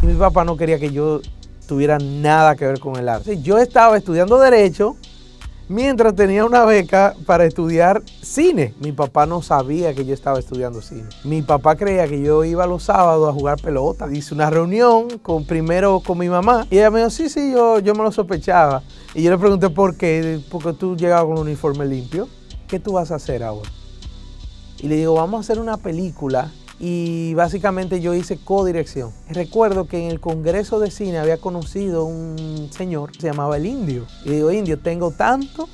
Y mi papá no quería que yo tuviera nada que ver con el arte. Yo estaba estudiando Derecho mientras tenía una beca para estudiar cine. Mi papá no sabía que yo estaba estudiando cine. Mi papá creía que yo iba los sábados a jugar pelota. Hice una reunión primero con mi mamá y ella me dijo, sí, yo me lo sospechaba. Y yo le pregunté por qué, porque tú llegabas con un uniforme limpio. ¿Qué tú vas a hacer ahora? Y le digo, vamos a hacer una película. Y básicamente yo hice codirección. Recuerdo que en el Congreso de Cine había conocido un señor que se llamaba El Indio. Y le digo, Indio, tengo tanto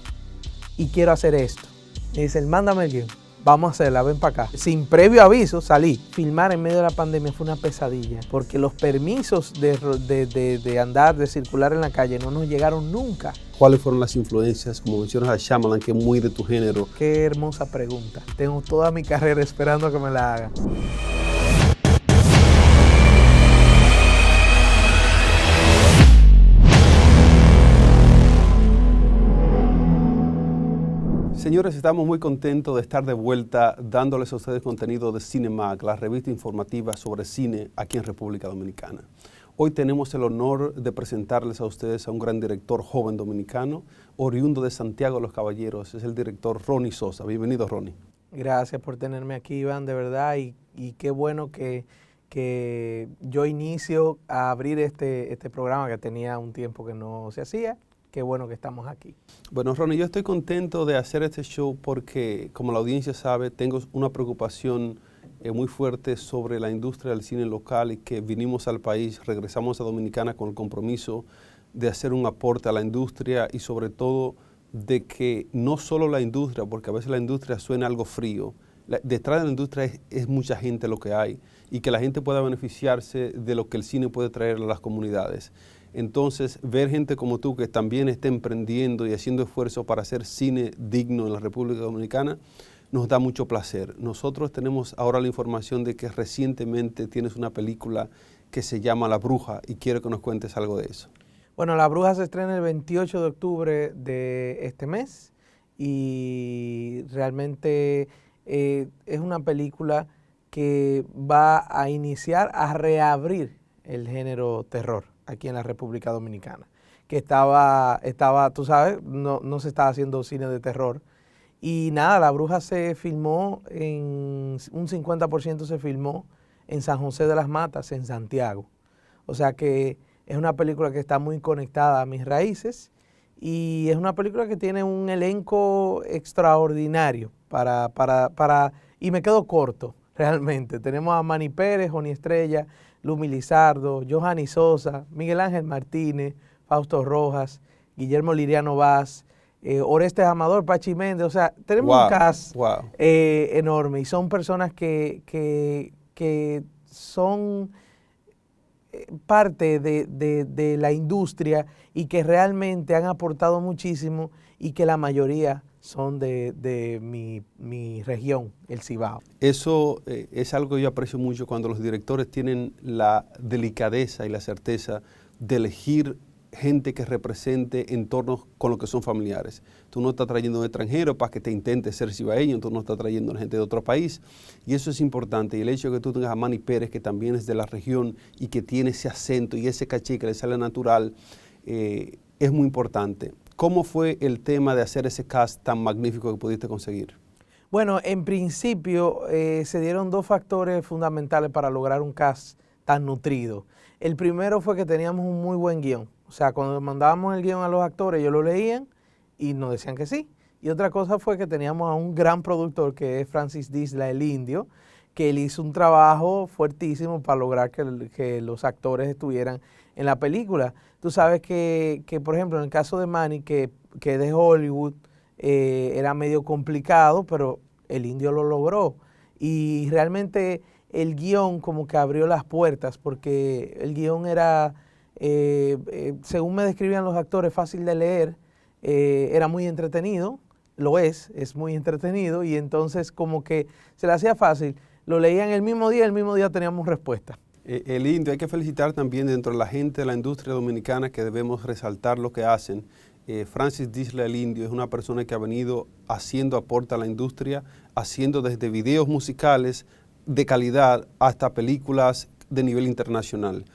y quiero hacer esto. Y dice, mándame el guión. Vamos a hacerla, ven para acá. Sin previo aviso salí. Filmar en medio de la pandemia fue una pesadilla, porque los permisos de andar, de circular en la calle no nos llegaron nunca. ¿Cuáles fueron las influencias, como mencionas a Shyamalan, que es muy de tu género? Qué hermosa pregunta. Tengo toda mi carrera esperando a que me la haga. Señores, estamos muy contentos de estar de vuelta dándoles a ustedes contenido de Cinemac, la revista informativa sobre cine aquí en República Dominicana. Hoy tenemos el honor de presentarles a ustedes a un gran director joven dominicano, oriundo de Santiago de los Caballeros, es el director Ronnie Sosa. Bienvenido, Ronnie. Gracias por tenerme aquí, Iván, de verdad, y qué bueno que yo inicio a abrir este programa que tenía un tiempo que no se hacía. Qué bueno que estamos aquí. Bueno, Ronnie, yo estoy contento de hacer este show porque, como la audiencia sabe, tengo una preocupación muy fuerte sobre la industria del cine local y que vinimos al país, regresamos a Dominicana con el compromiso de hacer un aporte a la industria y sobre todo de que no solo la industria, porque a veces la industria suena algo frío, detrás de la industria es mucha gente lo que hay y que la gente pueda beneficiarse de lo que el cine puede traer a las comunidades. Entonces, ver gente como tú que también está emprendiendo y haciendo esfuerzo para hacer cine digno en la República Dominicana, nos da mucho placer. Nosotros tenemos ahora la información de que recientemente tienes una película que se llama La Bruja y quiero que nos cuentes algo de eso. Bueno, La Bruja se estrena el 28 de octubre de este mes y realmente es una película que va a iniciar a reabrir el género terror aquí en la República Dominicana, que estaba tú sabes, no se estaba haciendo cine de terror. Y nada, La Bruja se filmó, un 50% se filmó en San José de las Matas, en Santiago. O sea que es una película que está muy conectada a mis raíces y es una película que tiene un elenco extraordinario y me quedo corto realmente. Tenemos a Manny Pérez, Joni Estrella, Lumi Lizardo, Johanny Sosa, Miguel Ángel Martínez, Fausto Rojas, Guillermo Liriano Vaz, Orestes Amador, Pachi Méndez. O sea, tenemos un cast enorme y son personas que son parte de la industria y que realmente han aportado muchísimo y que la mayoría son de mi región, el Cibao. Eso es algo que yo aprecio mucho cuando los directores tienen la delicadeza y la certeza de elegir gente que represente entornos con los que son familiares. Tú no estás trayendo un extranjero para que te intente ser cibaeño, tú no estás trayendo gente de otro país y eso es importante. Y el hecho de que tú tengas a Manny Pérez, que también es de la región y que tiene ese acento y ese caché que le sale natural, es muy importante. ¿Cómo fue el tema de hacer ese cast tan magnífico que pudiste conseguir? Bueno, en principio se dieron dos factores fundamentales para lograr un cast tan nutrido. El primero fue que teníamos un muy buen guión. O sea, cuando mandábamos el guión a los actores, ellos lo leían y nos decían que sí. Y otra cosa fue que teníamos a un gran productor que es Francis Disla, el Indio, que él hizo un trabajo fuertísimo para lograr que los actores estuvieran en la película. Tú sabes que por ejemplo, en el caso de Manny, que es de Hollywood, era medio complicado, pero el Indio lo logró. Y realmente el guión como que abrió las puertas, porque el guión era, según me describían los actores, fácil de leer, era muy entretenido, es muy entretenido, y entonces como que se le hacía fácil. Lo leían el mismo día teníamos respuesta. El Indio, hay que felicitar también dentro de la gente de la industria dominicana que debemos resaltar lo que hacen. Francis Disla, el Indio, es una persona que ha venido haciendo aporte a la industria, haciendo desde videos musicales de calidad hasta películas de nivel internacional.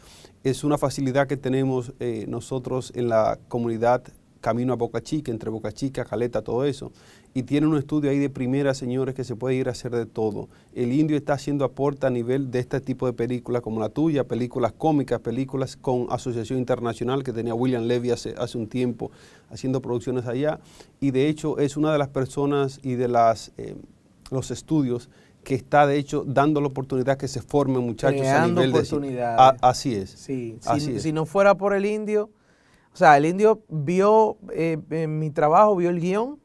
Es una facilidad que tenemos nosotros en la comunidad camino a Boca Chica, entre Boca Chica, Caleta, todo eso. Y tiene un estudio ahí de primera, señores, que se puede ir a hacer de todo. El indio está haciendo aporte a nivel de este tipo de películas como la tuya, películas cómicas, películas con asociación internacional que tenía William Levy hace un tiempo haciendo producciones allá. Y de hecho es una de las personas y de los estudios que está de hecho dando la oportunidad que se formen muchachos creando a nivel oportunidades. Así es. Sí, Así es. si no fuera por el indio, o sea, el indio vio mi trabajo, vio el guión,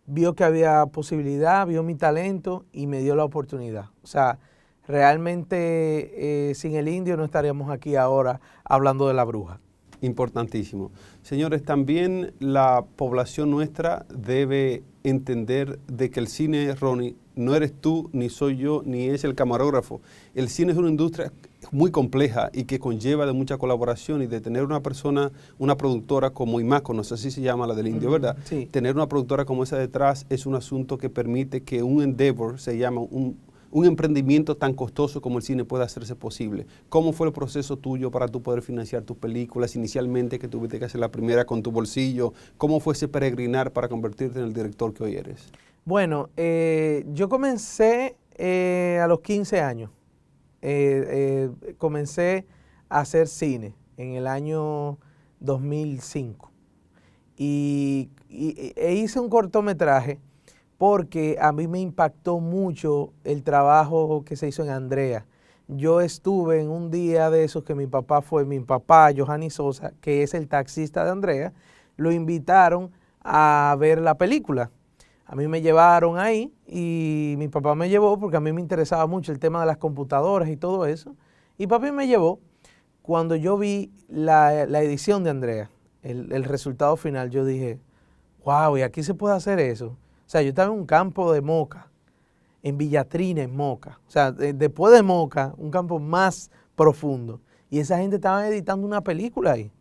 vio que había posibilidad, vio mi talento y me dio la oportunidad. O sea, realmente sin el indio no estaríamos aquí ahora hablando de La Bruja. Importantísimo. Señores, también la población nuestra debe entender de que el cine, Ronnie, no eres tú, ni soy yo, ni es el camarógrafo. El cine es una industria muy compleja y que conlleva de mucha colaboración y de tener una persona, una productora como Imáconos, así se llama la del indio, ¿verdad? Sí. Tener una productora como esa detrás es un asunto que permite que un endeavor, se llama un emprendimiento tan costoso como el cine pueda hacerse posible. ¿Cómo fue el proceso tuyo para tú poder financiar tus películas inicialmente, que tuviste que hacer la primera con tu bolsillo? ¿Cómo fue ese peregrinar para convertirte en el director que hoy eres? Bueno, yo comencé a los 15 años. Comencé a hacer cine en el año 2005 e hice un cortometraje porque a mí me impactó mucho el trabajo que se hizo en Andrea. Yo estuve en un día de esos que mi papá, Johanny Sosa, que es el taxista de Andrea, lo invitaron a ver la película. A mí me llevaron ahí y mi papá me llevó porque a mí me interesaba mucho el tema de las computadoras y todo eso. Y papi me llevó. Cuando yo vi la edición de Andrea, el resultado final, yo dije, wow, y aquí se puede hacer eso. O sea, yo estaba en un campo de Moca, en Villatrina, en Moca. O sea, después de Moca, un campo más profundo. Y esa gente estaba editando una película ahí.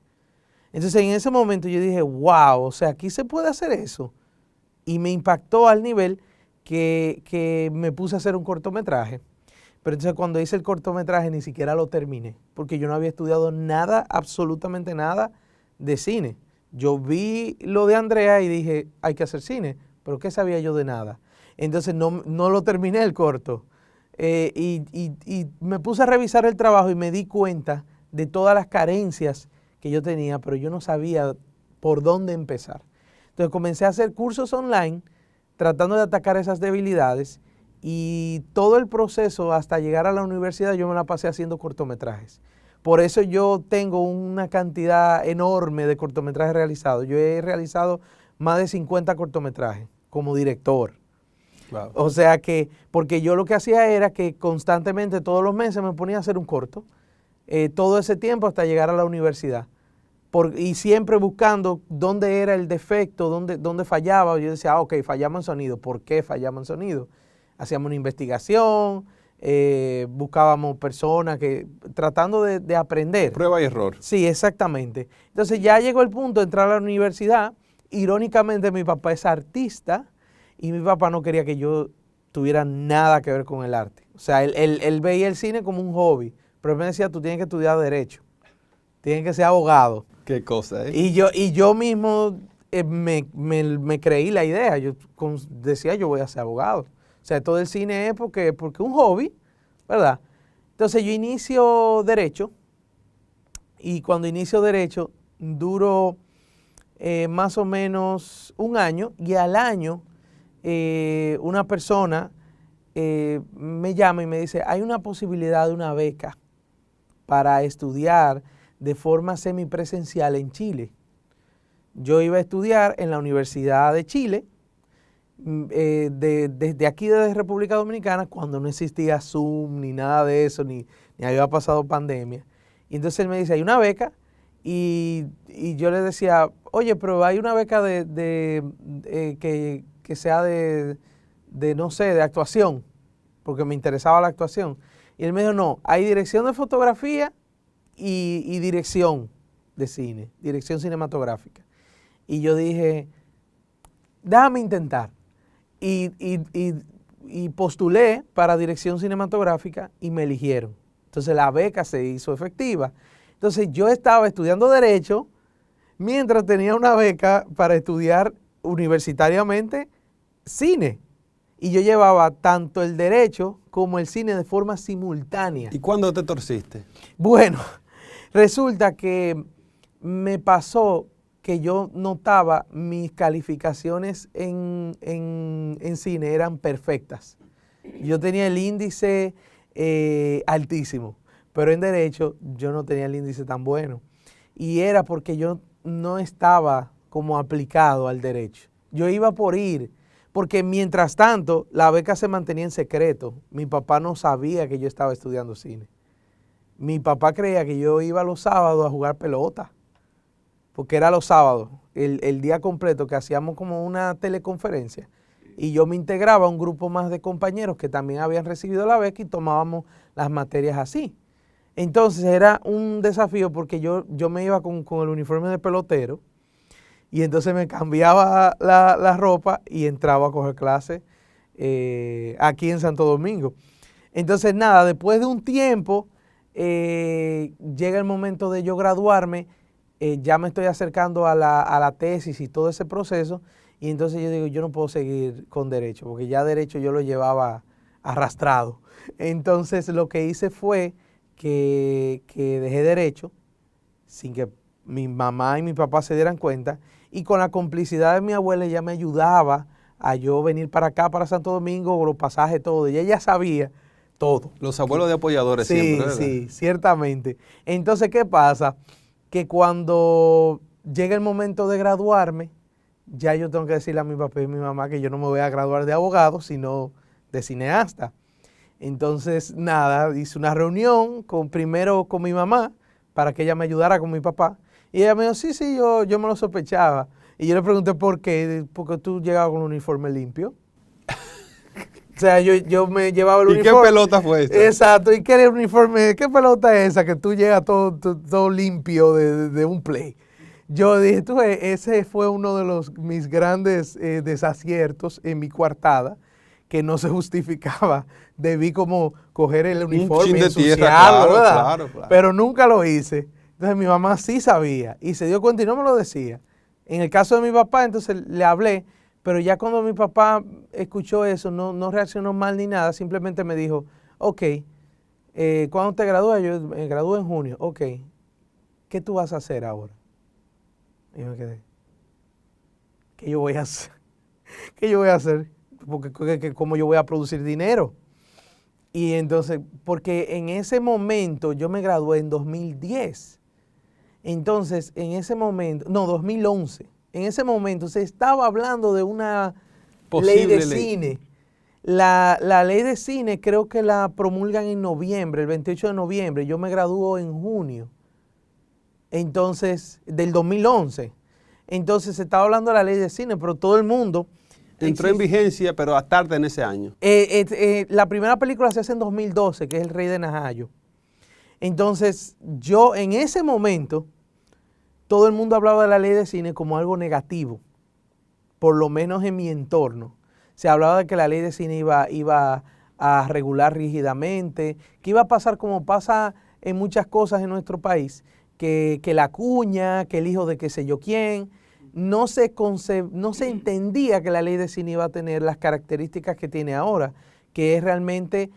Entonces, en ese momento yo dije, wow, o sea, aquí se puede hacer eso. Y me impactó al nivel que me puse a hacer un cortometraje. Pero entonces cuando hice el cortometraje ni siquiera lo terminé, porque yo no había estudiado nada, absolutamente nada de cine. Yo vi lo de Andrea y dije, hay que hacer cine, pero ¿qué sabía yo de nada? Entonces no lo terminé el corto. Y me puse a revisar el trabajo y me di cuenta de todas las carencias que yo tenía, pero yo no sabía por dónde empezar. Entonces comencé a hacer cursos online tratando de atacar esas debilidades y todo el proceso hasta llegar a la universidad yo me la pasé haciendo cortometrajes. Por eso yo tengo una cantidad enorme de cortometrajes realizados. Yo he realizado más de 50 cortometrajes como director. Wow. O sea que, porque yo lo que hacía era que constantemente todos los meses me ponía a hacer un corto, todo ese tiempo hasta llegar a la universidad. Y siempre buscando dónde era el defecto, dónde fallaba. Yo decía, ok, fallamos en sonido. ¿Por qué fallamos en sonido? Hacíamos una investigación, buscábamos personas tratando de aprender. Prueba y error. Sí, exactamente. Entonces ya llegó el punto de entrar a la universidad. Irónicamente mi papá es artista y mi papá no quería que yo tuviera nada que ver con el arte. O sea, él veía el cine como un hobby, pero él me decía, tú tienes que estudiar Derecho, tienes que ser abogado. Qué cosa, ¿eh? Y yo mismo me creí la idea. Yo decía, yo voy a ser abogado. O sea, todo el cine es porque un hobby, ¿verdad? Entonces yo inicio Derecho y cuando inicio Derecho duro más o menos un año y al año una persona me llama y me dice, hay una posibilidad de una beca para estudiar de forma semipresencial en Chile. Yo iba a estudiar en la Universidad de Chile, desde aquí, desde República Dominicana, cuando no existía Zoom ni nada de eso, ni había pasado pandemia. Y entonces él me dice, hay una beca, y yo le decía, oye, pero hay una beca que sea no sé, de actuación, porque me interesaba la actuación. Y él me dijo, no, hay dirección de fotografía y dirección de cine, dirección cinematográfica. Y yo dije, déjame intentar. Y postulé para dirección cinematográfica y me eligieron. Entonces la beca se hizo efectiva. Entonces yo estaba estudiando Derecho mientras tenía una beca para estudiar universitariamente cine. Y yo llevaba tanto el Derecho como el cine de forma simultánea. ¿Y cuándo te torciste? Bueno, resulta que me pasó que yo notaba mis calificaciones en cine eran perfectas. Yo tenía el índice altísimo, pero en Derecho yo no tenía el índice tan bueno. Y era porque yo no estaba como aplicado al Derecho. Yo iba por ir, porque mientras tanto la beca se mantenía en secreto. Mi papá no sabía que yo estaba estudiando cine. Mi papá creía que yo iba los sábados a jugar pelota, porque era los sábados, el día completo que hacíamos como una teleconferencia. Y yo me integraba a un grupo más de compañeros que también habían recibido la beca y tomábamos las materias así. Entonces era un desafío porque yo me iba con el uniforme de pelotero y entonces me cambiaba la ropa y entraba a coger clases aquí en Santo Domingo. Entonces nada, después de un tiempo llega el momento de yo graduarme, ya me estoy acercando a la tesis y todo ese proceso. Y entonces yo digo, yo no puedo seguir con Derecho, porque ya Derecho yo lo llevaba arrastrado. Entonces lo que hice fue que dejé Derecho, sin que mi mamá y mi papá se dieran cuenta, y con la complicidad de mi abuela ella me ayudaba a yo venir para acá, para Santo Domingo, los pasajes, todo, y ella sabía todo. Los abuelos de apoyadores Sí, siempre, ¿verdad? sí, ciertamente. Entonces, ¿qué pasa? Que cuando llega el momento de graduarme, ya yo tengo que decirle a mi papá y a mi mamá que yo no me voy a graduar de abogado, sino de cineasta. Entonces, nada, hice una reunión primero con mi mamá para que ella me ayudara con mi papá. Y ella me dijo, sí, yo me lo sospechaba. Y yo le pregunté por qué, porque tú llegabas con un uniforme limpio. O sea, yo me llevaba el uniforme. ¿Y qué pelota fue esta? Exacto, ¿y qué uniforme, qué pelota es esa que tú llegas todo limpio de un play? Yo dije, ese fue uno de mis grandes desaciertos en mi coartada, que no se justificaba. Debí como coger el uniforme y ensuciarlo, ¿verdad? Claro. Pero nunca lo hice. Entonces mi mamá sí sabía y se dio cuenta y no me lo decía. En el caso de mi papá, entonces le hablé, pero ya cuando mi papá escuchó eso, no reaccionó mal ni nada, simplemente me dijo, ok, ¿cuándo te gradúas? Yo me gradúo en junio. Ok, ¿qué tú vas a hacer ahora? Y me quedé, ¿qué yo voy a hacer? ¿Qué yo voy a hacer? Porque ¿cómo yo voy a producir dinero? Y entonces, porque en ese momento yo me gradué en 2010. Entonces, en ese momento, no, 2011. En ese momento se estaba hablando de una ley de cine. La ley de cine creo que la promulgan en noviembre, el 28 de noviembre. Yo me gradúo en junio. Entonces, del 2011. Entonces se estaba hablando de la ley de cine, pero todo el mundo... Entró en vigencia, pero a tarde en ese año. La primera película se hace en 2012, que es El Rey de Najayo. Entonces, yo en ese momento, todo el mundo hablaba de la ley de cine como algo negativo, por lo menos en mi entorno. Se hablaba de que la ley de cine iba a regular rígidamente, que iba a pasar como pasa en muchas cosas en nuestro país, que la cuña, que el hijo de qué sé yo quién. No se entendía que la ley de cine iba a tener las características que tiene ahora, que es realmente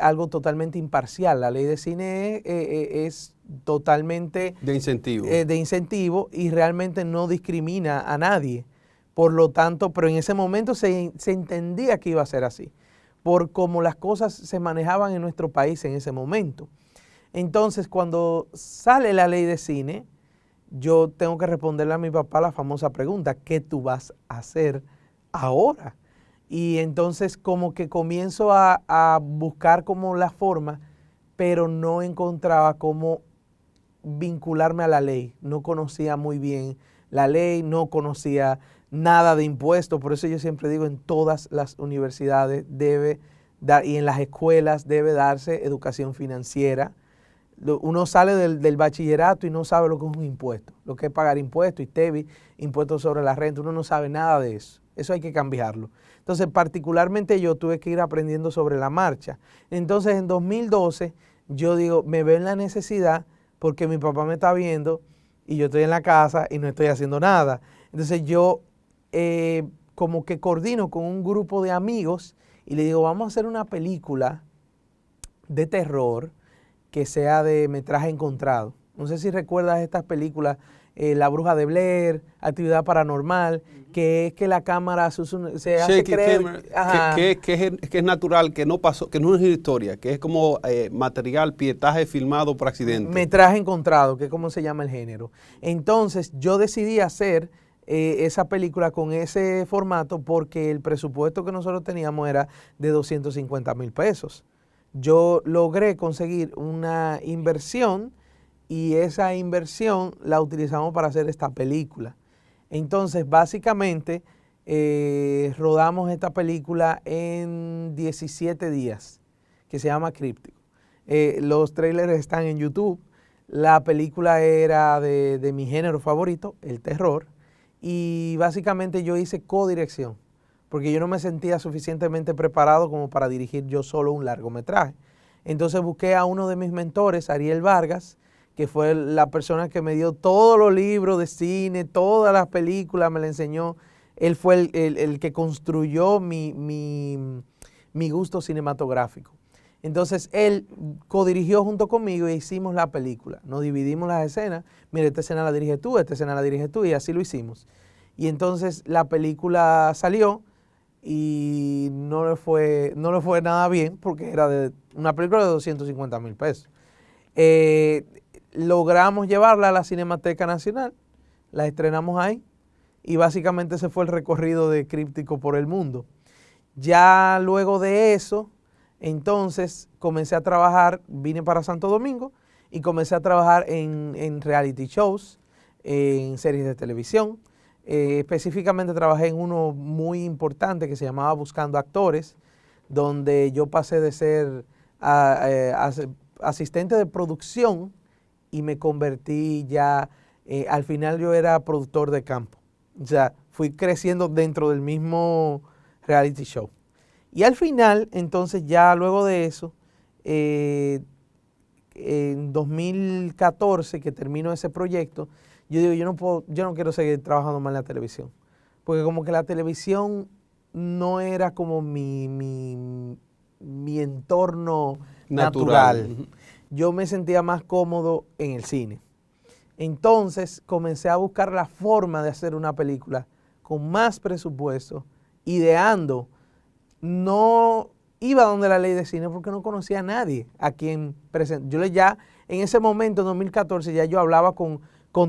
algo totalmente imparcial. La ley de cine es totalmente de incentivo y realmente no discrimina a nadie. Por lo tanto, pero en ese momento se entendía que iba a ser así, por cómo las cosas se manejaban en nuestro país en ese momento. Entonces, cuando sale la ley de cine, yo tengo que responderle a mi papá la famosa pregunta, ¿qué tú vas a hacer ahora? Y entonces como que comienzo a buscar como la forma, pero no encontraba cómo vincularme a la ley. No conocía muy bien la ley, no conocía nada de impuestos. Por eso yo siempre digo, en todas las universidades debe dar, y en las escuelas debe darse educación financiera. Uno sale del bachillerato y no sabe lo que es un impuesto, lo que es pagar impuestos, ITEVI, impuestos sobre la renta, uno no sabe nada de eso. Eso hay que cambiarlo. Entonces, particularmente yo tuve que ir aprendiendo sobre la marcha. Entonces, en 2012, yo digo, me veo en la necesidad porque mi papá me está viendo y yo estoy en la casa y no estoy haciendo nada. Entonces yo como que coordino con un grupo de amigos y le digo, vamos a hacer una película de terror que sea de metraje encontrado. No sé si recuerdas estas películas, La Bruja de Blair, Actividad Paranormal, que es que la cámara se hace creer que es natural, que no pasó, que no es una historia, que es como material, pietaje filmado por accidente. Metraje encontrado, que es como se llama el género. Entonces yo decidí hacer esa película con ese formato porque el presupuesto que nosotros teníamos era de 250,000 pesos. Yo logré conseguir una inversión y esa inversión la utilizamos para hacer esta película. Entonces, básicamente, rodamos esta película en 17 días, que se llama Críptico. Los trailers están en YouTube. La película era de mi género favorito, el terror, y básicamente yo hice codirección, porque yo no me sentía suficientemente preparado como para dirigir yo solo un largometraje. Entonces busqué a uno de mis mentores, Ariel Vargas, que fue la persona que me dio todos los libros de cine, todas las películas, me la enseñó. Él fue el que construyó mi gusto cinematográfico. Entonces él codirigió junto conmigo e hicimos la película. Nos dividimos las escenas. Mira, esta escena la dirige tú, esta escena la dirige tú, y así lo hicimos. Y entonces la película salió y no le fue nada bien porque era una película de 250,000 pesos. Logramos llevarla a la Cinemateca Nacional, la estrenamos ahí y básicamente ese fue el recorrido de Críptico por el mundo. Ya luego de eso, entonces comencé a trabajar, vine para Santo Domingo y comencé a trabajar en reality shows, en series de televisión. Específicamente trabajé en uno muy importante que se llamaba Buscando Actores, donde yo pasé de ser asistente de producción y me convertí ya, al final yo era productor de campo. O sea, fui creciendo dentro del mismo reality show. Y al final, entonces ya luego de eso, en 2014 que terminó ese proyecto, yo digo, yo no quiero seguir trabajando más en la televisión. Porque como que la televisión no era como mi entorno natural. Yo me sentía más cómodo en el cine. Entonces comencé a buscar la forma de hacer una película con más presupuesto, ideando. No iba donde la ley de cine porque no conocía a nadie a quien presentar. Yo ya en ese momento, en 2014, ya yo hablaba con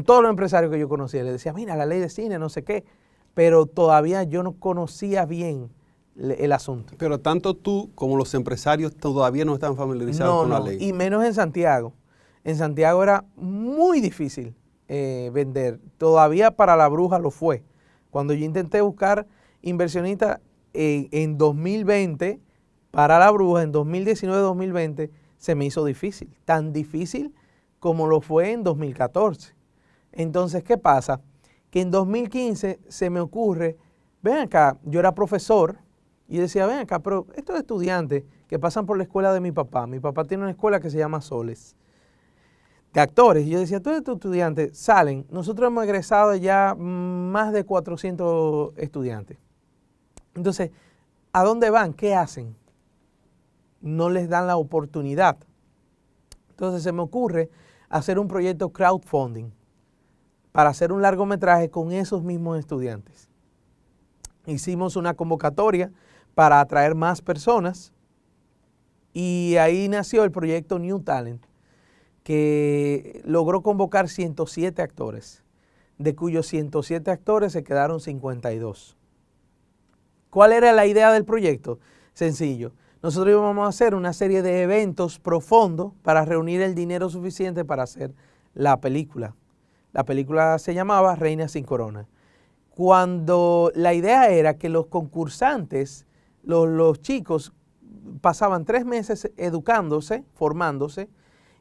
todos los empresarios que yo conocía. Les decía, mira, la ley de cine, no sé qué. Pero todavía yo no conocía bien el asunto. Pero tanto tú como los empresarios todavía no están familiarizados con la ley. Y menos en Santiago. En Santiago era muy difícil vender. Todavía para La Bruja lo fue. Cuando yo intenté buscar inversionistas en 2020 para La Bruja, en 2019-2020, se me hizo difícil. Tan difícil como lo fue en 2014. Entonces, ¿qué pasa? Que en 2015 se me ocurre, ven acá, yo era profesor, y decía, ven acá, pero estos estudiantes que pasan por la escuela de mi papá tiene una escuela que se llama Soles, de actores, y yo decía, todos estos estudiantes salen, nosotros hemos egresado ya más de 400 estudiantes. Entonces, ¿a dónde van? ¿Qué hacen? No les dan la oportunidad. Entonces se me ocurre hacer un proyecto crowdfunding para hacer un largometraje con esos mismos estudiantes. Hicimos una convocatoria para atraer más personas y ahí nació el proyecto New Talent, que logró convocar 107 actores, de cuyos 107 actores se quedaron 52. ¿Cuál era la idea del proyecto? Sencillo. Nosotros íbamos a hacer una serie de eventos profundos para reunir el dinero suficiente para hacer la película. La película se llamaba Reina sin Corona. Cuando la idea era que los concursantes, los chicos, pasaban 3 meses educándose, formándose,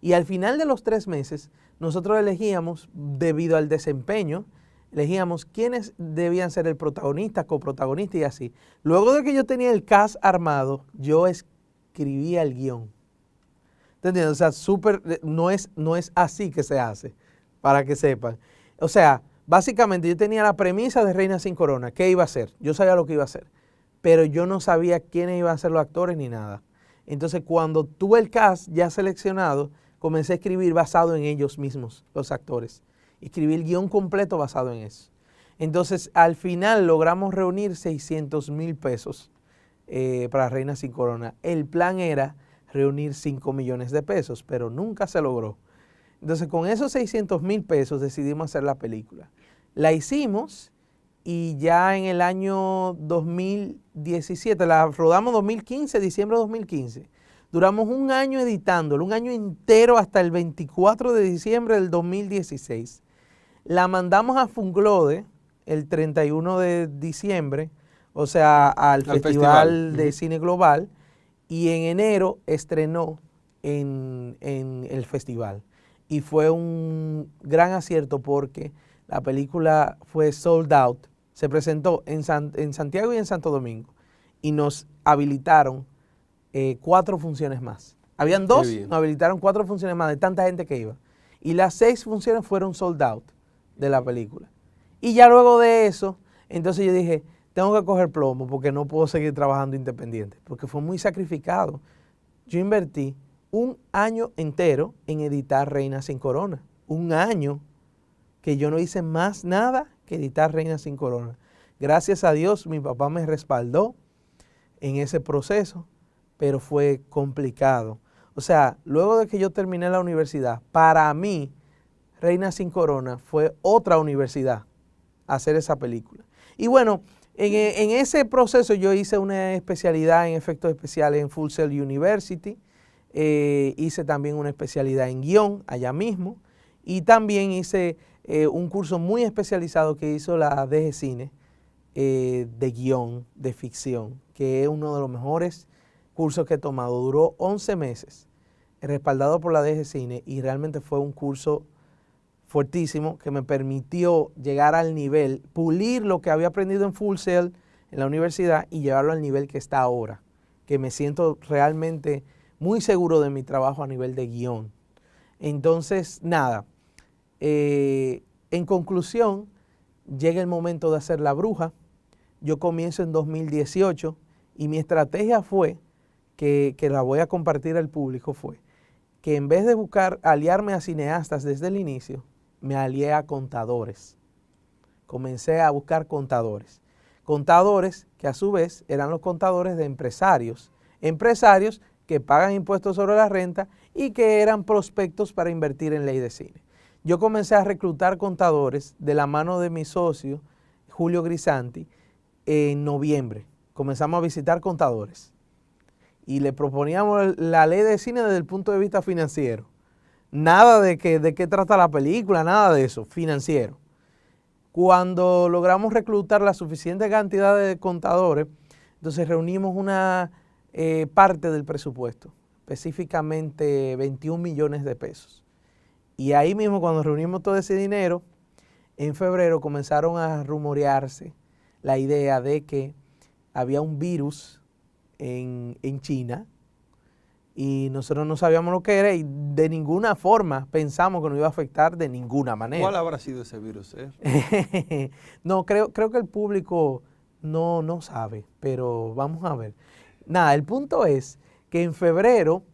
y al final de los 3 meses nosotros elegíamos, debido al desempeño, elegíamos quiénes debían ser el protagonista, coprotagonista y así. Luego de que yo tenía el cast armado, yo escribía el guión. ¿Te entiendes? O sea, no es así que se hace, para que sepan. O sea, básicamente yo tenía la premisa de Reina sin Corona, ¿qué iba a hacer? Yo sabía lo que iba a hacer, pero yo no sabía quiénes iban a ser los actores ni nada. Entonces, cuando tuve el cast ya seleccionado, comencé a escribir basado en ellos mismos, los actores. Escribí el guión completo basado en eso. Entonces, al final logramos reunir 600,000 pesos para Reina sin Corona. El plan era reunir 5 millones de pesos, pero nunca se logró. Entonces, con esos 600,000 pesos decidimos hacer la película. La hicimos y ya en el año 2017, la rodamos 2015, diciembre de 2015. Duramos un año editándolo, un año entero hasta el 24 de diciembre del 2016. La mandamos a Funglode el 31 de diciembre, o sea, al Festival de Cine Global, y en enero estrenó en el festival. Y fue un gran acierto porque la película fue sold out. Se presentó en Santiago y en Santo Domingo y nos habilitaron 4 funciones más. Habían 2, nos habilitaron 4 funciones más de tanta gente que iba. Y las 6 funciones fueron sold out de la película. Y ya luego de eso, entonces yo dije, tengo que coger plomo porque no puedo seguir trabajando independiente, porque fue muy sacrificado. Yo invertí un año entero en editar Reina sin Corona. Un año que yo no hice más nada que editar Reina sin Corona. Gracias a Dios mi papá me respaldó en ese proceso, pero fue complicado. O sea, luego de que yo terminé la universidad, para mí Reina sin Corona fue otra universidad hacer esa película. Y bueno, en ese proceso yo hice una especialidad en efectos especiales en Full Sail University, hice también una especialidad en guión allá mismo y también hice un curso muy especializado que hizo la DG Cine de guión, de ficción, que es uno de los mejores cursos que he tomado. Duró 11 meses, respaldado por la DG Cine y realmente fue un curso fuertísimo que me permitió llegar al nivel, pulir lo que había aprendido en Full Sail en la universidad y llevarlo al nivel que está ahora, que me siento realmente muy seguro de mi trabajo a nivel de guión. Entonces, nada, en conclusión, llega el momento de hacer La Bruja. Yo comienzo en 2018 y mi estrategia fue, que la voy a compartir al público, fue que en vez de buscar aliarme a cineastas desde el inicio, me alié a contadores. Comencé a buscar contadores. Contadores que a su vez eran los contadores de empresarios. Empresarios que pagan impuestos sobre la renta y que eran prospectos para invertir en ley de cine. Yo comencé a reclutar contadores de la mano de mi socio, Julio Grisanti, en noviembre. Comenzamos a visitar contadores y le proponíamos la ley de cine desde el punto de vista financiero. Nada de qué trata la película, nada de eso, financiero. Cuando logramos reclutar la suficiente cantidad de contadores, entonces reunimos una parte del presupuesto, específicamente 21 millones de pesos. Y ahí mismo cuando reunimos todo ese dinero, en febrero comenzaron a rumorearse la idea de que había un virus en China y nosotros no sabíamos lo que era y de ninguna forma pensamos que nos iba a afectar de ninguna manera. ¿Cuál habrá sido ese virus? No, creo que el público no sabe, pero vamos a ver. Nada, el punto es que en febrero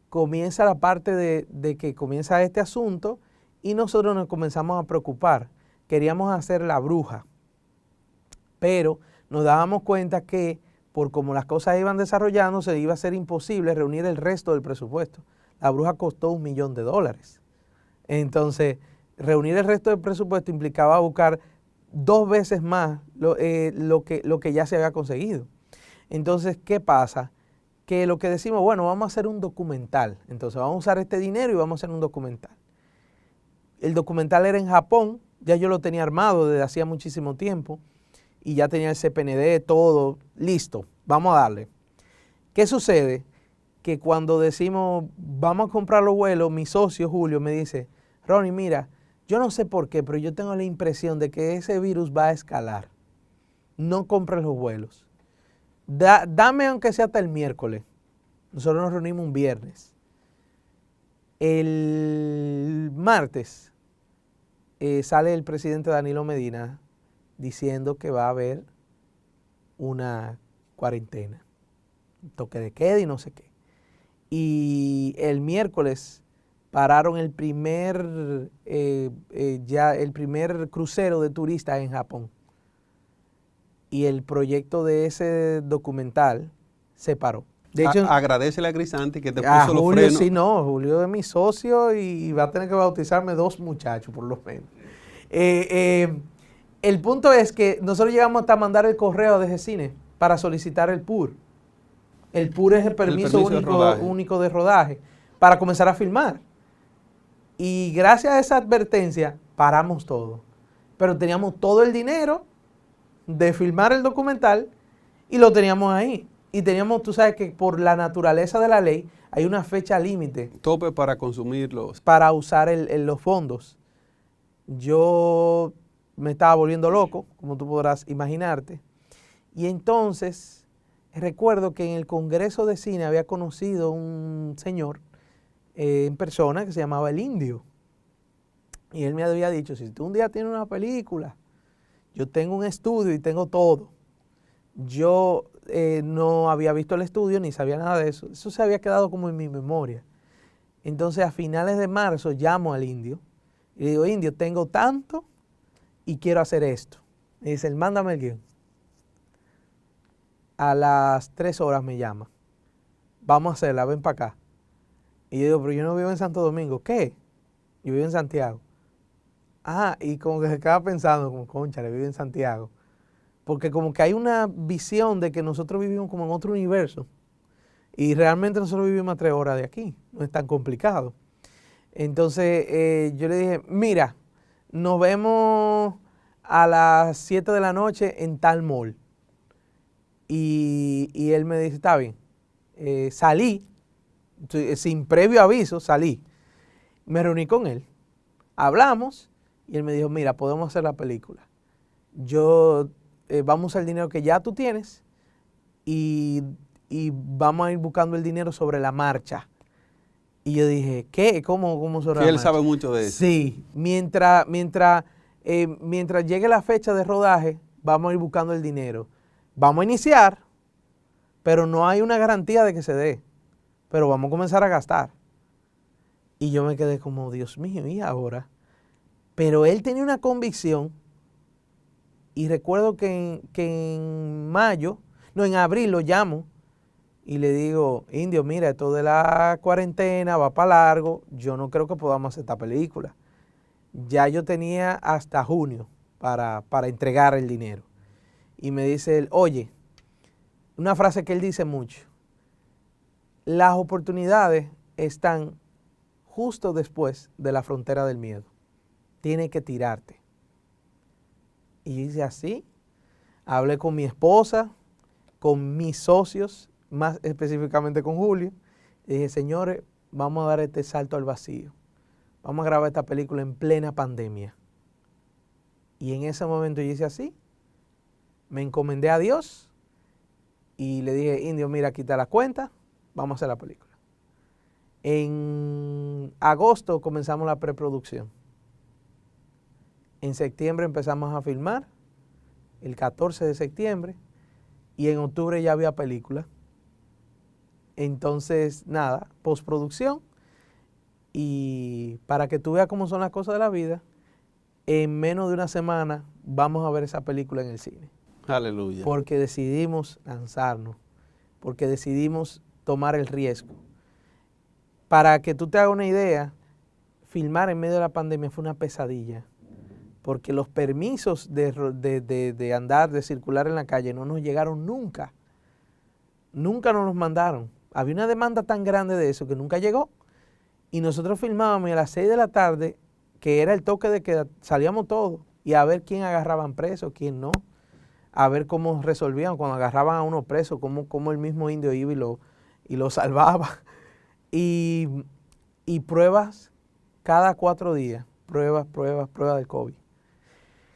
comienza la parte de que comienza este asunto y nosotros nos comenzamos a preocupar. Queríamos hacer La Bruja, pero nos dábamos cuenta que por como las cosas iban desarrollando, se iba a ser imposible reunir el resto del presupuesto. La Bruja costó $1 millón. Entonces, reunir el resto del presupuesto implicaba buscar 2 veces más lo que ya se había conseguido. Entonces, ¿qué pasa? Que lo que decimos, bueno, vamos a hacer un documental. Entonces, vamos a usar este dinero y vamos a hacer un documental. El documental era en Japón, ya yo lo tenía armado desde hacía muchísimo tiempo. Y ya tenía el CPND, todo listo, vamos a darle. ¿Qué sucede? Que cuando decimos, vamos a comprar los vuelos, mi socio Julio me dice, Ronnie, mira, yo no sé por qué, pero yo tengo la impresión de que ese virus va a escalar. No compres los vuelos. Dame aunque sea hasta el miércoles. Nosotros nos reunimos un viernes. El martes sale el presidente Danilo Medina diciendo que va a haber una cuarentena, un toque de queda y no sé qué. Y el miércoles pararon el primer crucero de turistas en Japón. Y el proyecto de ese documental se paró. De hecho, agradecele a Crisanti que te a puso los Julio, frenos. sí, no, Julio es mi socio y va a tener que bautizarme 2 muchachos, por lo menos. El punto es que nosotros llegamos hasta mandar el correo de G-Cine para solicitar el PUR. El PUR es el permiso único de rodaje para comenzar a filmar. Y gracias a esa advertencia paramos todo. Pero teníamos todo el dinero de filmar el documental y lo teníamos ahí. Y teníamos, tú sabes que por la naturaleza de la ley hay una fecha límite. Tope para consumirlos. Para usar los fondos. Yo me estaba volviendo loco, como tú podrás imaginarte. Y entonces recuerdo que en el Congreso de Cine había conocido un señor en persona que se llamaba El Indio. Y él me había dicho, si tú un día tienes una película, yo tengo un estudio y tengo todo. Yo no había visto el estudio ni sabía nada de eso. Eso se había quedado como en mi memoria. Entonces a finales de marzo llamo al Indio y le digo, Indio, tengo tanto y quiero hacer esto. Me dice, mándame el guión. A las 3 horas me llama. Vamos a hacerla, ven para acá. Y yo digo, pero yo no vivo en Santo Domingo. ¿Qué? Yo vivo en Santiago. Ah, y como que se queda pensando, como, concha, le vive en Santiago. Porque como que hay una visión de que nosotros vivimos como en otro universo. Y realmente nosotros vivimos a 3 horas de aquí. No es tan complicado. Entonces yo le dije, mira, nos vemos a las 7 de la noche en tal mall. Y él me dice, está bien. Salí, sin previo aviso, salí. Me reuní con él. Hablamos y él me dijo, mira, podemos hacer la película. Vamos a usar el dinero que ya tú tienes y vamos a ir buscando el dinero sobre la marcha. Y yo dije, ¿qué? ¿Cómo sobre la marcha? Él sabe mucho de eso. Sí, mientras llegue la fecha de rodaje, vamos a ir buscando el dinero. Vamos a iniciar, pero no hay una garantía de que se dé. Pero vamos a comenzar a gastar. Y yo me quedé como, Dios mío, ¿y ahora? Pero él tenía una convicción. Y recuerdo que en abril lo llamo y le digo, Indio, mira, esto de la cuarentena va para largo, yo no creo que podamos hacer esta película. Ya yo tenía hasta junio para entregar el dinero. Y me dice él, oye, una frase que él dice mucho, las oportunidades están justo después de la frontera del miedo. Tienes que tirarte. Y yo hice así, hablé con mi esposa, con mis socios, más específicamente con Julio, y dije, señores, vamos a dar este salto al vacío. Vamos a grabar esta película en plena pandemia. Y en ese momento yo hice así, me encomendé a Dios y le dije, Indio, mira, quita la cuenta, vamos a hacer la película. En agosto comenzamos la preproducción. En septiembre empezamos a filmar, el 14 de septiembre, y en octubre ya había película. Entonces, nada, postproducción. Y para que tú veas cómo son las cosas de la vida, en menos de una semana vamos a ver esa película en el cine. Aleluya. Porque decidimos lanzarnos, porque decidimos tomar el riesgo. Para que tú te hagas una idea, filmar en medio de la pandemia fue una pesadilla. Porque los permisos de andar, de circular en la calle no nos llegaron nunca. Nunca nos los mandaron. Había una demanda tan grande de eso que nunca llegó. Y nosotros filmábamos y a las 6 de la tarde, que era el toque de queda, salíamos todos. Y a ver quién agarraban preso, quién no. A ver cómo resolvían cuando agarraban a uno preso, cómo el mismo Indio iba y lo salvaba. Y pruebas cada 4 días. Pruebas del COVID.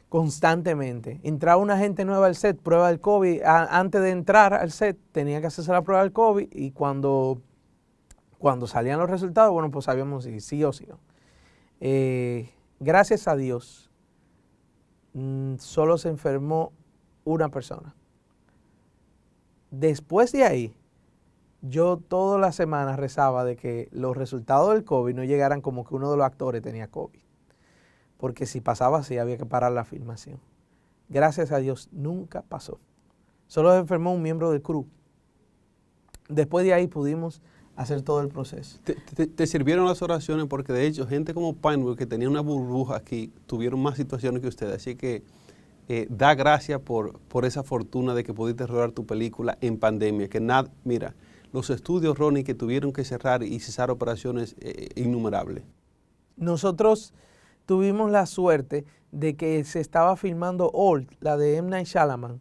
Constantemente. Entraba una gente nueva al set, prueba del COVID. Antes de entrar al set tenía que hacerse la prueba del COVID y cuando Cuando salían los resultados, bueno, pues sabíamos si sí o si no. Gracias a Dios, solo se enfermó una persona. Después de ahí, yo todas las semanas rezaba de que los resultados del COVID no llegaran como que uno de los actores tenía COVID. Porque si pasaba así, había que parar la filmación. Gracias a Dios, nunca pasó. Solo se enfermó un miembro del crew. Después de ahí pudimos hacer todo el proceso. ¿Te sirvieron las oraciones? Porque de hecho, gente como Pinewood, que tenía una burbuja aquí, tuvieron más situaciones que ustedes. Así que da gracias por esa fortuna de que pudiste rodar tu película en pandemia. Que nada, mira, los estudios, Ronnie, que tuvieron que cerrar y cesar operaciones innumerables. Nosotros tuvimos la suerte de que se estaba filmando Old, la de M. Night Shyamalan.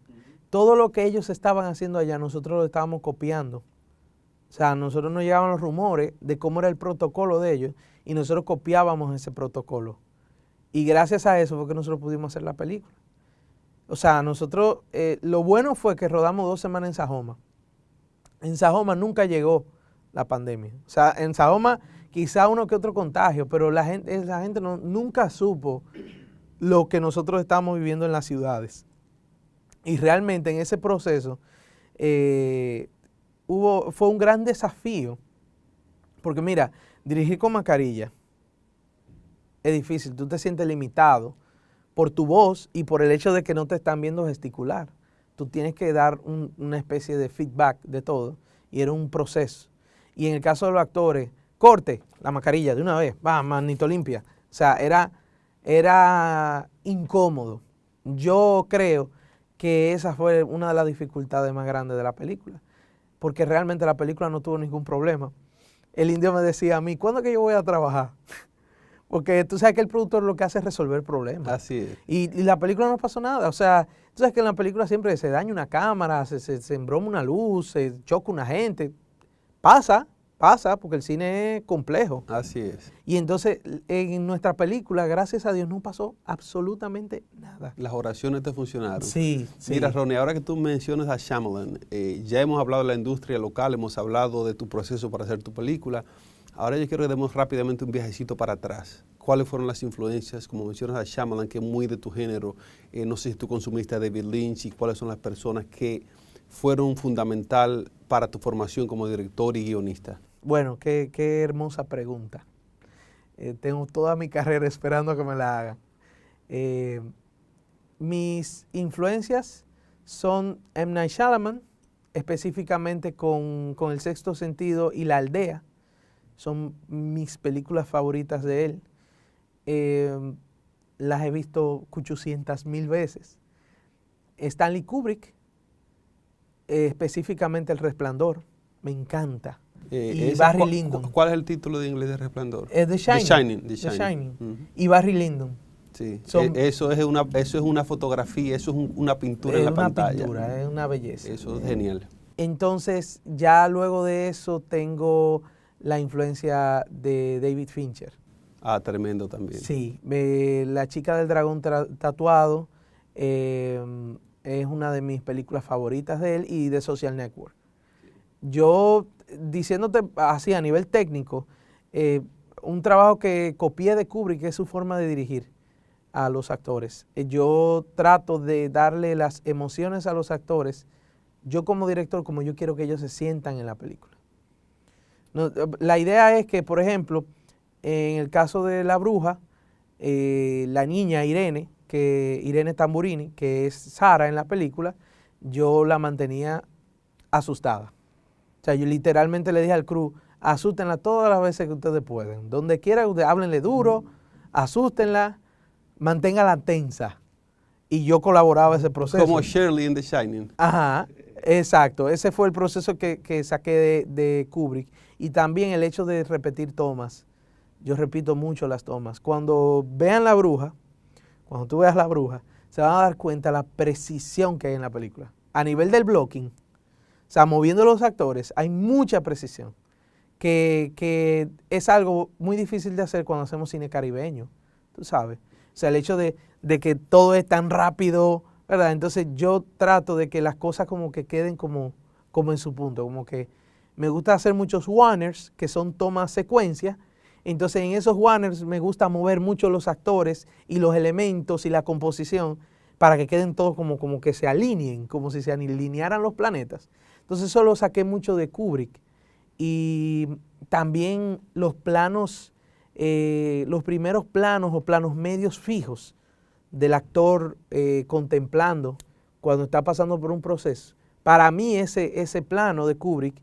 Todo lo que ellos estaban haciendo allá, nosotros lo estábamos copiando. O sea, nosotros nos llegaban los rumores de cómo era el protocolo de ellos y nosotros copiábamos ese protocolo. Y gracias a eso fue que nosotros pudimos hacer la película. O sea, nosotros, lo bueno fue que rodamos 2 semanas en Sajoma. En Sajoma nunca llegó la pandemia. O sea, en Sajoma quizá uno que otro contagio, pero esa gente nunca supo lo que nosotros estamos viviendo en las ciudades. Y realmente en ese proceso fue un gran desafío, porque mira, dirigir con mascarilla es difícil, tú te sientes limitado por tu voz y por el hecho de que no te están viendo gesticular. Tú tienes que dar una especie de feedback de todo y era un proceso. Y en el caso de los actores, corte la mascarilla de una vez, va, manito limpia. O sea, era incómodo. Yo creo que esa fue una de las dificultades más grandes de la película, porque realmente la película no tuvo ningún problema. El indio me decía a mí, ¿cuándo es que yo voy a trabajar? Porque tú sabes que el productor lo que hace es resolver problemas. Así es. Y la película no pasó nada. O sea, tú sabes que en la película siempre se daña una cámara, se embroma una luz, se choca una gente. Pasa, porque el cine es complejo. Así es. Y entonces en nuestra película, gracias a Dios, no pasó absolutamente nada. Las oraciones te funcionaron. Sí, sí. Mira, Ronnie, ahora que tú mencionas a Shyamalan, ya hemos hablado de la industria local, hemos hablado de tu proceso para hacer tu película. Ahora yo quiero que demos rápidamente un viajecito para atrás. ¿Cuáles fueron las influencias? Como mencionas a Shyamalan, que es muy de tu género. No sé si tú consumiste a David Lynch y cuáles son las personas que fueron fundamental para tu formación como director y guionista. Bueno, qué hermosa pregunta. Tengo toda mi carrera esperando a que me la hagan. Mis influencias son M. Night Shyamalan, específicamente con El Sexto Sentido y La Aldea. Son mis películas favoritas de él. Las he visto 800,000 veces. Stanley Kubrick, específicamente El Resplandor, me encanta. Y Barry Lyndon. ¿Cuál es el título de inglés de Resplandor? The Shining. The Shining. Uh-huh. Y Barry Lyndon. Sí. Eso es una fotografía, eso es una pintura en la pantalla. Es una pintura, es una belleza. Eso es genial. Entonces, ya luego de eso tengo la influencia de David Fincher. Ah, tremendo también. Sí, La chica del dragón tatuado es una de mis películas favoritas de él y de Social Network. Yo, diciéndote así a nivel técnico, un trabajo que copié de Kubrick es su forma de dirigir a los actores. Yo trato de darle las emociones a los actores, yo como director, como yo quiero que ellos se sientan en la película. No, la idea es que, por ejemplo, en el caso de La Bruja, la niña Irene Tamburini, que es Sara en la película, yo la mantenía asustada. O sea, yo literalmente le dije al crew, asústenla todas las veces que ustedes pueden. Donde quiera, háblenle duro, asústenla, manténganla tensa. Y yo colaboraba en ese proceso. Como Shirley en The Shining. Ajá, exacto. Ese fue el proceso que saqué de Kubrick. Y también el hecho de repetir tomas. Yo repito mucho las tomas. Cuando vean La Bruja, cuando tú veas La Bruja, se van a dar cuenta la precisión que hay en la película. A nivel del blocking, o sea, moviendo los actores, hay mucha precisión. Que es algo muy difícil de hacer cuando hacemos cine caribeño, tú sabes. O sea, el hecho de que todo es tan rápido, ¿verdad? Entonces yo trato de que las cosas como que queden como en su punto, como que Me gusta hacer muchos one-ers, que son tomas secuencias. Entonces en esos one-ers me gusta mover mucho los actores y los elementos y la composición para que queden todos como que se alineen, como si se alinearan los planetas. Entonces eso lo saqué mucho de Kubrick. Y también los planos, los primeros planos o planos medios fijos del actor contemplando cuando está pasando por un proceso. Para mí ese plano de Kubrick,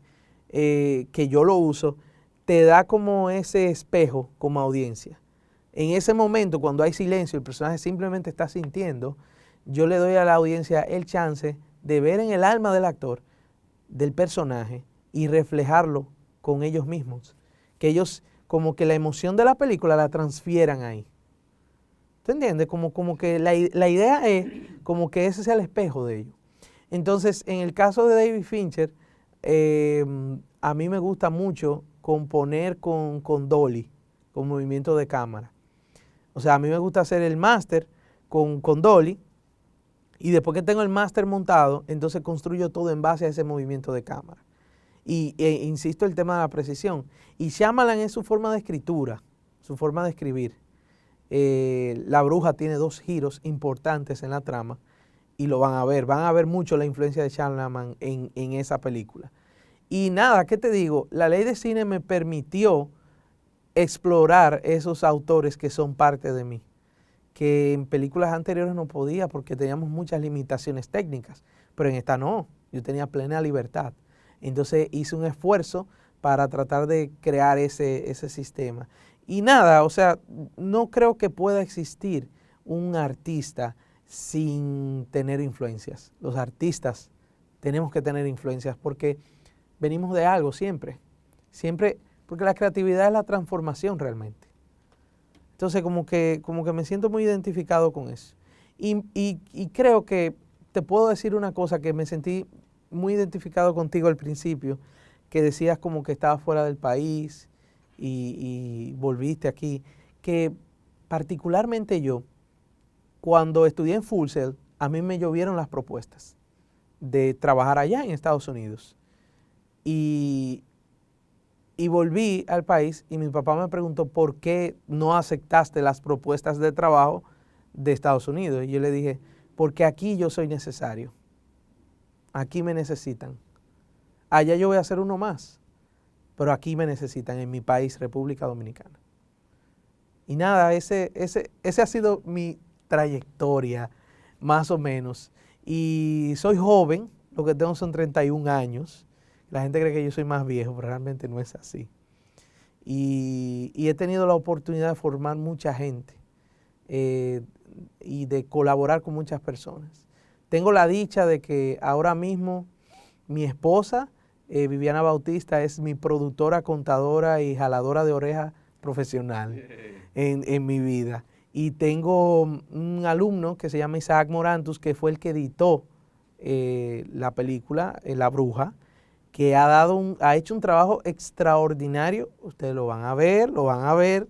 que yo lo uso, te da como ese espejo como audiencia. En ese momento, cuando hay silencio, el personaje simplemente está sintiendo, yo le doy a la audiencia el chance de ver en el alma del actor, del personaje, y reflejarlo con ellos mismos. Que ellos, como que la emoción de la película la transfieran ahí. ¿Tú entiendes? Como que la idea es como que ese sea el espejo de ellos. Entonces, en el caso de David Fincher, a mí me gusta mucho componer con dolly, con movimiento de cámara. O sea, a mí me gusta hacer el máster con dolly, y después que tengo el máster montado, entonces construyo todo en base a ese movimiento de cámara. Y insisto, el tema de la precisión. Y Shyamalan es su forma de escritura, su forma de escribir. La Bruja tiene 2 giros importantes en la trama y lo van a ver mucho la influencia de Shyamalan en esa película. Y nada, ¿qué te digo? La ley de cine me permitió explorar esos autores que son parte de mí, que en películas anteriores no podía porque teníamos muchas limitaciones técnicas, pero en esta no, yo tenía plena libertad. Entonces hice un esfuerzo para tratar de crear ese sistema. Y nada, o sea, no creo que pueda existir un artista sin tener influencias. Los artistas tenemos que tener influencias porque venimos de algo siempre, porque la creatividad es la transformación realmente. Entonces como que me siento muy identificado con eso. Y creo que te puedo decir una cosa que me sentí muy identificado contigo al principio, que decías como que estabas fuera del país y volviste aquí, que particularmente yo, cuando estudié en Full Sail, a mí me llovieron las propuestas de trabajar allá en Estados Unidos. Y volví al país y mi papá me preguntó por qué no aceptaste las propuestas de trabajo de Estados Unidos. Y yo le dije, porque aquí yo soy necesario. Aquí me necesitan. Allá yo voy a hacer uno más, pero aquí me necesitan en mi país, República Dominicana. Y nada, ese ha sido mi trayectoria, más o menos. Y soy joven, lo que tengo son 31 años. La gente cree que yo soy más viejo, pero realmente no es así. Y he tenido la oportunidad de formar mucha gente y de colaborar con muchas personas. Tengo la dicha de que ahora mismo mi esposa, Viviana Bautista, es mi productora, contadora y jaladora de orejas profesional en mi vida. Y tengo un alumno que se llama Isaac Morantus, que fue el que editó la película La Bruja, que ha hecho un trabajo extraordinario. Ustedes lo van a ver.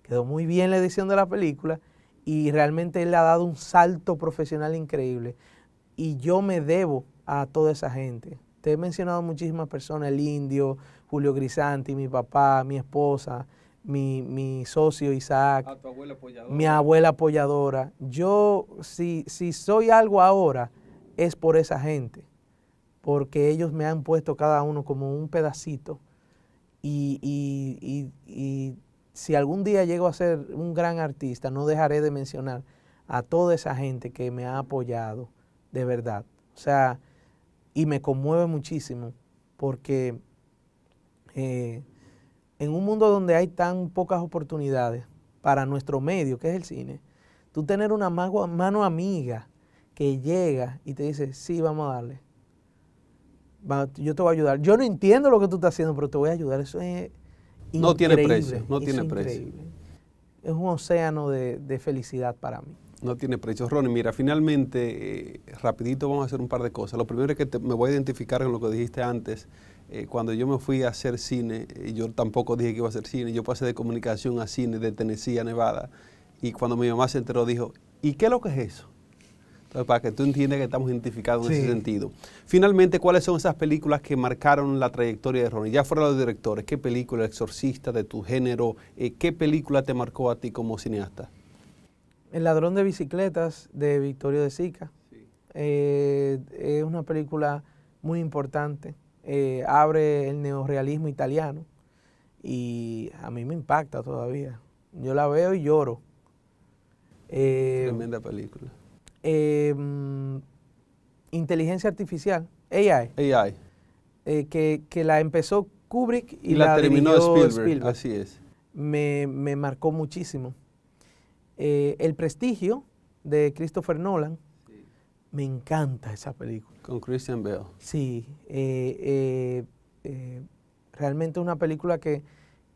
Quedó muy bien la edición de la película y realmente él le ha dado un salto profesional increíble. Y yo me debo a toda esa gente. Te he mencionado muchísimas personas, el Indio, Julio Grisanti, mi papá, mi esposa, mi socio Isaac, tu abuela apoyadora. Mi abuela apoyadora. Yo, si soy algo ahora, es por esa gente, porque ellos me han puesto cada uno como un pedacito. Y si algún día llego a ser un gran artista, no dejaré de mencionar a toda esa gente que me ha apoyado, de verdad. O sea, y me conmueve muchísimo, porque en un mundo donde hay tan pocas oportunidades para nuestro medio, que es el cine, tú tener una mano amiga que llega y te dice, sí, vamos a darle. Yo te voy a ayudar. Yo no entiendo lo que tú estás haciendo, pero te voy a ayudar. Eso es increíble. No tiene precio, no tiene precio. Es un océano de felicidad para mí. No tiene precio. Ronnie, mira, finalmente, rapidito vamos a hacer un par de cosas. Lo primero es que me voy a identificar con lo que dijiste antes. Cuando yo me fui a hacer cine, yo tampoco dije que iba a hacer cine. Yo pasé de comunicación a cine, de Tennessee a Nevada. Y cuando mi mamá se enteró, dijo, ¿y qué es lo que es eso? Entonces, para que tú entiendas que estamos identificados en Sí. ese sentido. Finalmente, ¿cuáles son esas películas que marcaron la trayectoria de Ronnie? Ya fuera los directores, ¿qué película, El Exorcista, de tu género, qué película te marcó a ti como cineasta? El ladrón de bicicletas de Vittorio De Sica. Sí. Es una película muy importante. Abre el neorrealismo italiano y a mí me impacta todavía. Yo la veo y lloro. Tremenda película. Inteligencia artificial, AI, AI. que la empezó Kubrick Y la terminó dirigió Spielberg. Así es. me marcó muchísimo. El Prestigio de Christopher Nolan, Sí. me encanta esa película. Con Christian Bale. Sí, realmente es una película que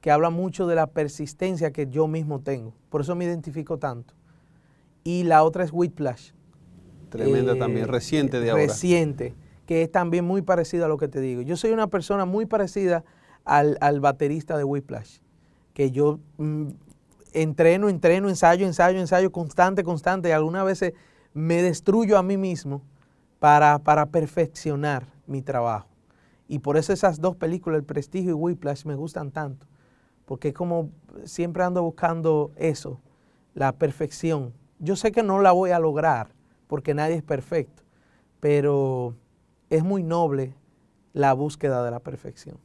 habla mucho de la persistencia que yo mismo tengo. Por eso me identifico tanto. Y la otra es Whiplash. Tremenda también, reciente de ahora. Reciente, que es también muy parecida a lo que te digo. Yo soy una persona muy parecida al baterista de Whiplash, que yo entreno, ensayo, constante, y algunas veces me destruyo a mí mismo para perfeccionar mi trabajo. Y por eso esas dos películas, El Prestigio y Whiplash, me gustan tanto, porque es como siempre ando buscando eso, la perfección. Yo sé que no la voy a lograr, porque nadie es perfecto, pero es muy noble la búsqueda de la perfección.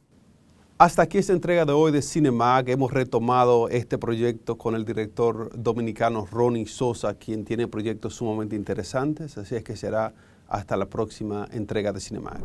Hasta aquí esta entrega de hoy de Cinemag. Hemos retomado este proyecto con el director dominicano Ronnie Sosa, quien tiene proyectos sumamente interesantes, así es que será hasta la próxima entrega de Cinemag.